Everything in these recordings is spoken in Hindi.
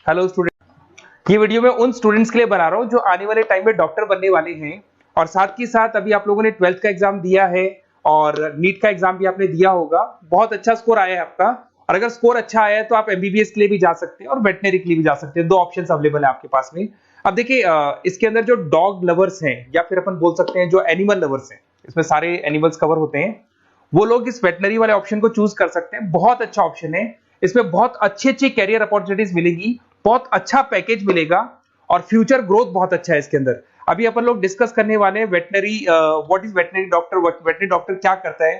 हेलो स्टूडेंट, ये वीडियो मैं उन स्टूडेंट्स के लिए बना रहा हूँ जो आने वाले टाइम में डॉक्टर बनने वाले हैं और साथ ही साथ अभी आप लोगों ने 12th का एग्जाम दिया है और नीट का एग्जाम भी आपने दिया होगा। बहुत अच्छा स्कोर आया है आपका और अगर स्कोर अच्छा आया है तो आप एमबीबीएस के लिए भी जा सकते हैं और वेटनरी के लिए भी जा सकते हैं। दो ऑप्शंस अवेलेबल है आपके पास में। अब देखिए, इसके अंदर जो डॉग लवर्स हैं या फिर अपन बोल सकते हैं जो एनिमल लवर्स हैं, इसमें सारे एनिमल्स कवर होते हैं, वो लोग इस वेटनरी वाले ऑप्शन को चूज कर सकते हैं। बहुत अच्छा ऑप्शन है, इसमें बहुत अच्छी अच्छी कैरियर अपॉर्चुनिटीज मिलेगी, बहुत अच्छा पैकेज मिलेगा और फ्यूचर ग्रोथ बहुत अच्छा है इसके अंदर। अभी अपन लोग डिस्कस करने वाले हैं veterinary, what is veterinary doctor, veterinary doctor क्या करता है,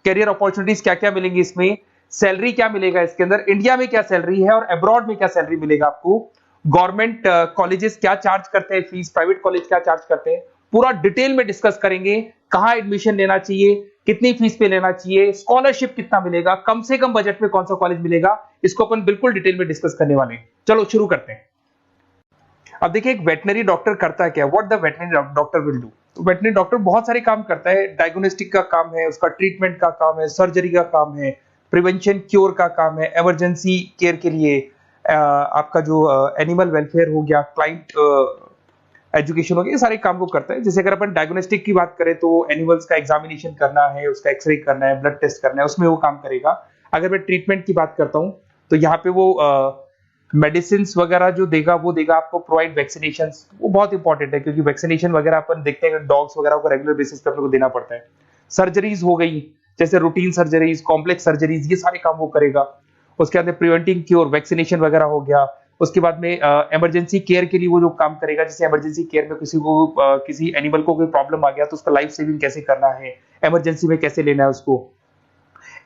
कैरियर अपॉर्चुनिटीज क्या क्या मिलेंगी इसमें, सैलरी क्या मिलेगा इसके अंदर, इंडिया में क्या सैलरी है और अब्रॉड में क्या सैलरी मिलेगा आपको, गवर्नमेंट कॉलेजेस क्या चार्ज करते हैं फीस, प्राइवेट कॉलेज क्या चार्ज करते हैं, पूरा डिटेल में डिस्कस करेंगे। कहां एडमिशन लेना चाहिए, कितनी फीस पे लेना चाहिए, स्कॉलरशिप कितना मिलेगा, कम से कम बजट में कौन सा कॉलेज मिलेगा, इसको अपन बिल्कुल डिटेल में डिस्कस करने वाले हैं। चलो शुरू करते हैं। अब देखिए, एक वेटनरी डॉक्टर करता क्या, what the veterinary doctor will do. तो वेटनरी डॉक्टर बहुत सारे काम करता है। डायग्नोस्टिक का काम है, उसका ट्रीटमेंट का काम है, सर्जरी का काम है, प्रिवेंशन क्योर का काम है, इमरजेंसी केयर के लिए आपका जो एनिमल वेलफेयर हो गया, क्लाइंट एजुकेशन हो गया, ये सारे काम को करता है। जैसे अगर अपन डायग्नोस्टिक की बात करें तो एनिमल्स का एग्जामिनेशन करना है, उसका एक्सरे करना है, ब्लड टेस्ट करना है, उसमें वो काम करेगा। अगर मैं ट्रीटमेंट की बात करता हूं तो यहाँ पे वो मेडिसिन वगैरह जो देगा वो देगा आपको, प्रोवाइड वैक्सीनेशन, वो बहुत इंपॉर्टेंट है क्योंकि वैक्सीनेशन वगैरह अपन देखते हैं डॉग्स वगैरह को रेगुलर बेसिस पे अपने को देना पड़ता है। सर्जरीज हो गई, जैसे रूटीन सर्जरीज, कॉम्प्लेक्स सर्जरीज, ये सारे काम वो करेगा। उसके बाद प्रिवेंटिंग क्योर, वैक्सीनेशन वगैरह हो गया। उसके बाद में इमरजेंसी केयर के लिए वो जो काम करेगा, जैसे इमरजेंसी केयर में किसी को किसी एनिमल को कोई प्रॉब्लम आ गया तो उसका लाइफ सेविंग कैसे करना है, इमरजेंसी में कैसे लेना है उसको।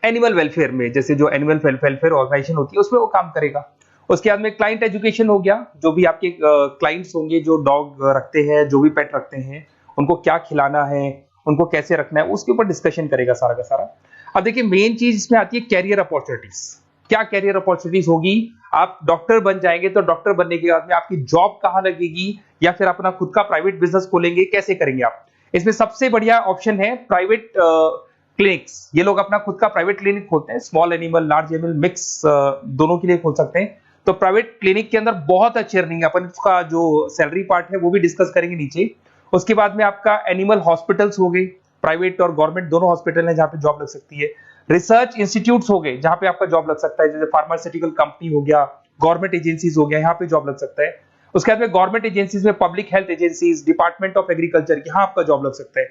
एनिमल वेलफेयर में, जैसे जो एनिमल वेलफेयर ऑर्गेनाइजेशन होती है उसमें वो काम करेगा। उसके बाद में क्लाइंट एजुकेशन हो गया, जो भी आपके क्लाइंट्स होंगे जो डॉग रखते हैं, जो भी पेट रखते हैं, उनको क्या खिलाना है, उनको कैसे रखना है, उसके ऊपर डिस्कशन करेगा सारा का सारा। अब देखिए, मेन चीज इसमें आती है कैरियर अपॉर्चुनिटीज। क्या कैरियर अपॉर्चुनिटीज होगी, आप डॉक्टर बन जाएंगे तो डॉक्टर बनने के बाद में आपकी जॉब कहां लगेगी या फिर अपना खुद का प्राइवेट बिजनेस खोलेंगे, कैसे करेंगे आप। इसमें सबसे बढ़िया ऑप्शन है प्राइवेट क्लिनिक्स। ये लोग अपना खुद का प्राइवेट क्लिनिक खोलते हैं, small animal, large animal, mix दोनों के लिए खोल सकते हैं। तो प्राइवेट क्लिनिक के अंदर बहुत अच्छी अर्निंग है। अपन उसका जो सैलरी पार्ट है वो भी डिस्कस करेंगे नीचे। उसके बाद में आपका एनिमल हॉस्पिटल्स हो गए, प्राइवेट और गवर्नमेंट दोनों हॉस्पिटल है जहां पे जॉब लग सकती है। रिसर्च इंस्टीट्यूट्स हो गए जहां पे आपका जॉब लग सकता है, जैसे फार्मास्यूटिकल कंपनी हो गया, गवर्नमेंट एजेंसीज हो गया, यहाँ पे जॉब लग सकता है। उसके बाद में गवर्नमेंट एजेंसीज में public health agencies, department of agriculture, यहाँ आपका जॉब लग सकता है।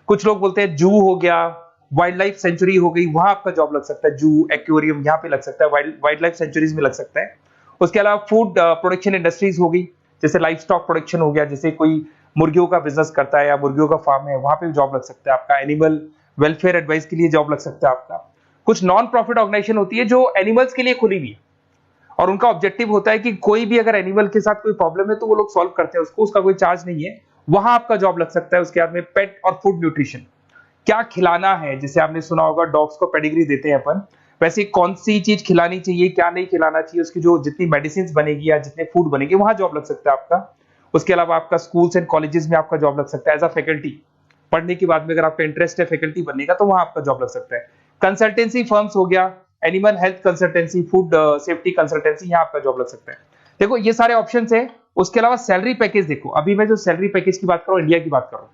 कुछ लोग बोलते हैं जू हो गया, वाइल्ड लाइफ सेंचुरी हो गई, वहां आपका जॉब लग सकता है। जू, एक्वेरियम, यहाँ पे लग सकता है, वाइल्ड लाइफ सेंचुरीज में लग सकता है। उसके अलावा फूड प्रोडक्शन इंडस्ट्रीज हो गई, जैसे लाइफ स्टॉक प्रोडक्शन हो गया, जैसे कोई मुर्गियों का बिजनेस करता है या मुर्गियों का फार्म है, वहां पे भी जॉब लग सकता है आपका। एनिमल वेलफेयर एडवाइस के लिए जॉब लग सकता है आपका। कुछ नॉन प्रॉफिट ऑर्गेनाइजेशन होती है जो एनिमल्स के लिए खुली हुई है और उनका ऑब्जेक्टिव होता है कि कोई भी अगर एनिमल के साथ कोई प्रॉब्लम है तो वो लोग सॉल्व करते हैं उसको, उसका कोई चार्ज नहीं है, वहां आपका जॉब लग सकता है। उसके बाद में पेट और फूड न्यूट्रिशन, क्या खिलाना है, जैसे आपने सुना होगा डॉग्स को पेडिग्री देते हैं अपन, वैसे कौन सी चीज खिलानी चाहिए, क्या नहीं खिलाना चाहिए, उसकी जो जितनी मेडिसिन बनेगी या जितने फूड बनेंगे वहां जॉब लग सकता है आपका। उसके अलावा आपका स्कूल्स एंड कॉलेजेस में आपका जॉब लग सकता है एज अ फैकल्टी। पढ़ने के बाद में अगर आपका इंटरेस्ट है फैकल्टी बनने का तो वहां आपका जॉब लग सकता है। कंसल्टेंसी फर्म्स हो गया, animal health consultancy, food safety consultancy, यहाँ आपका जॉब लग सकता है। देखो ये सारे ऑप्शन है। उसके अलावा सैलरी पैकेज देखो, अभी मैं जो सैलरी पैकेज की बात कर रहा हूँ, इंडिया की बात कर रहा हूँ,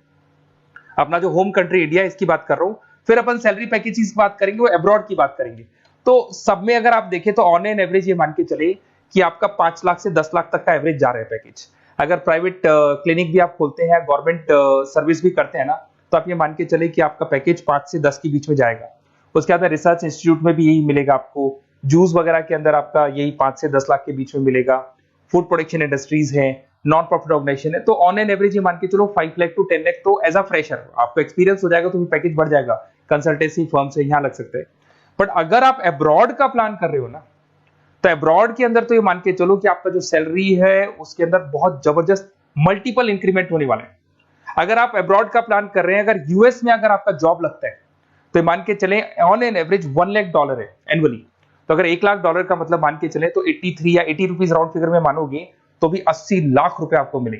अपना जो होम कंट्री इंडिया इसकी बात कर रहा हूँ। फिर अपन सैलरी पैकेज की बात करेंगे, वो अब्रॉड की बात करेंगे। तो सब में अगर आप देखें तो ऑन एन एवरेज ये मान के चले कि आपका 5 लाख से 10 लाख तक का एवरेज जा रहा है पैकेज। अगर प्राइवेट क्लिनिक भी आप खोलते हैं, गवर्नमेंट सर्विस भी करते हैं ना, तो आप ये मान के चले कि आपका पैकेज 5 से 10 के बीच में जाएगा। उसके बाद रिसर्च इंस्टीट्यूट में भी यही मिलेगा आपको, जूस वगैरह के अंदर आपका यही 5 से 10 लाख के बीच में मिलेगा। फूड प्रोडक्शन इंडस्ट्रीज है, नॉन प्रॉफिट ऑर्गेनाइजेशन है, तो ऑन एन एवरेज ये मान के चलो 5 लाख टू 10 लाख, तो एज अ फ्रेशर आपको एक्सपीरियंस हो जाएगा तो पैकेज बढ़ जाएगा। कंसल्टेंसी फर्म से यहाँ लग सकते हैं। बट अगर आप अब्रॉड का प्लान कर रहे हो ना, तो अब्रॉड के अंदर तो ये मान के चलो कि आपका जो सैलरी है उसके अंदर बहुत जबरदस्त मल्टीपल इंक्रीमेंट होने वाले हैं। अगर आप अब्रॉड का प्लान कर रहे हैं, अगर यूएस में अगर आपका जॉब लगता है तो मान के चले ऑन एन एवरेज $1 लाख है एनुअली। तो अगर $1 लाख का मतलब मान के चले तो 83 या 80 रुपीज राउंड फिगर में मानोगे तो भी 80 लाख रुपए आपको मिले।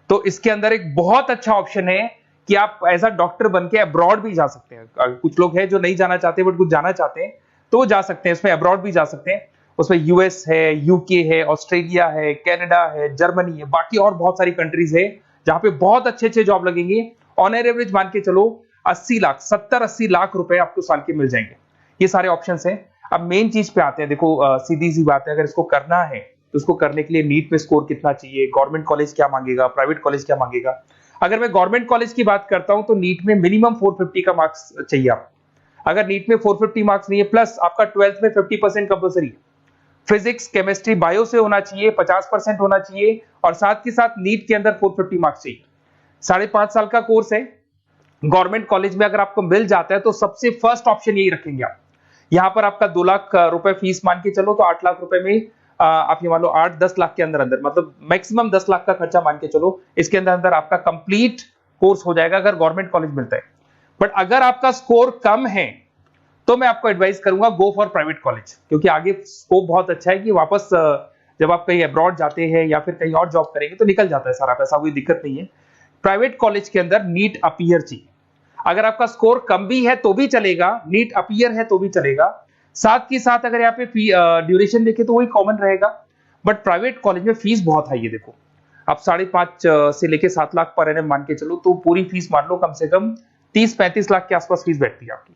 तो इसके अंदर एक बहुत अच्छा ऑप्शन है कि आप एज अ डॉक्टर बन के अब्रॉड भी जा सकते हैं। कुछ लोग हैं जो नहीं जाना चाहते बट कुछ जाना चाहते हैं तो जा सकते हैं, इसमें अब्रॉड भी जा सकते हैं। उसमें यूएस है, यूके है, ऑस्ट्रेलिया है, कनाडा है, जर्मनी है, बाकी और बहुत सारी कंट्रीज है जहां पे बहुत अच्छे अच्छे जॉब लगेंगे। ऑन एवरेज मान के चलो 80 लाख, 70-80 लाख रुपए आपको साल के मिल जाएंगे। ये सारे ऑप्शंस हैं। अब मेन चीज पे आते हैं। देखो सीधी सी बात है, अगर इसको करना है तो उसको करने के लिए नीट में स्कोर कितना चाहिए, गवर्नमेंट कॉलेज क्या मांगेगा, प्राइवेट कॉलेज क्या मांगेगा। अगर मैं गवर्नमेंट कॉलेज की बात करता हूं तो नीट में मिनिमम 450 का मार्क्स चाहिए आप। अगर नीट में 450 मार्क्स नहीं है, प्लस आपका 12th में 50% कंपल्सरी, फिजिक्स, केमिस्ट्री, बायो से होना चाहिए, 50% होना चाहिए, और साथ के साथ नीट के अंदर 450 मार्क्स चाहिए। 5.5 साल का कोर्स है। गवर्नमेंट कॉलेज में अगर आपको मिल जाता है तो सबसे फर्स्ट ऑप्शन यही रखेंगे आप। यहां पर आपका 2 लाख रुपए फीस मान के चलो तो 8 लाख रुपए में आप ये मान लो 8-10 लाख के अंदर अंदर, मतलब मैक्सिमम 10 लाख का खर्चा मान के चलो, इसके अंदर अंदर आपका कंप्लीट कोर्स हो जाएगा अगर गवर्नमेंट कॉलेज मिलता है। बट अगर आपका स्कोर कम है तो मैं आपको एडवाइस करूंगा गो फॉर प्राइवेट कॉलेज, क्योंकि आगे स्कोप बहुत अच्छा है कि वापस जब आप कहीं अब्रॉड जाते हैं या फिर कहीं और जॉब करेंगे तो निकल जाता है सारा पैसा, कोई दिक्कत नहीं है। प्राइवेट कॉलेज के अंदर नीट अपीयर चाहिए। अगर आपका स्कोर कम भी है तो भी चलेगा, नीट अपीयर है तो भी चलेगा। साथ के साथ अगर यहाँ पे ड्यूरेशन देखे तो वही कॉमन रहेगा। बट प्राइवेट कॉलेज में फीस बहुत हाई है। देखो आप 5.5 से लेके 7 लाख पर एनम मान के चलो तो पूरी फीस मान लो कम से कम 30-35 लाख के आसपास फीस बैठती है आपकी।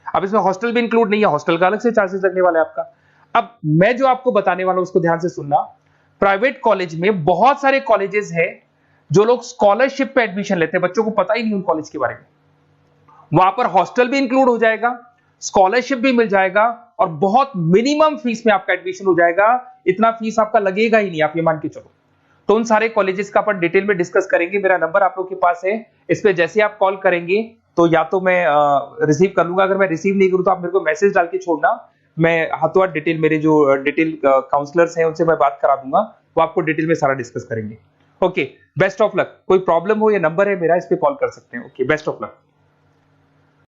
अब इसमें हॉस्टल भी इंक्लूड नहीं है, हॉस्टल का अलग से चार्जेस लगने वाला है आपका। अब मैं जो आपको बताने वाला हूं उसको ध्यान से सुनना। प्राइवेट कॉलेज में बहुत सारे कॉलेजेस हैं जो लोग स्कॉलरशिप पे एडमिशन लेते हैं, बच्चों को पता ही नहीं उन कॉलेज के बारे में। वहां पर हॉस्टल भी इंक्लूड हो जाएगा, स्कॉलरशिप भी मिल जाएगा, और बहुत मिनिमम फीस में आपका एडमिशन हो जाएगा। इतना फीस आपका लगेगा ही नहीं, आप ये मान के चलो। तो उन सारे कॉलेजेस का अपन डिटेल में डिस्कस करेंगे। मेरा नंबर आप लोग के पास है, इस पे जैसे आप कॉल करेंगे तो या तो मैं रिसीव कर लूंगा, अगर मैं रिसीव नहीं करूं तो आप मेरे को मैसेज डाल के छोड़ना, मैं हाथों हाथ डिटेल, मेरे जो डिटेल काउंसलर्स हैं उनसे मैं बात करा दूंगा, वो आपको डिटेल में सारा डिस्कस करेंगे। Okay, best of luck. कोई प्रॉब्लम हो, ये नंबर है मेरा, इस पे कॉल कर सकते हैं। Okay, best of luck.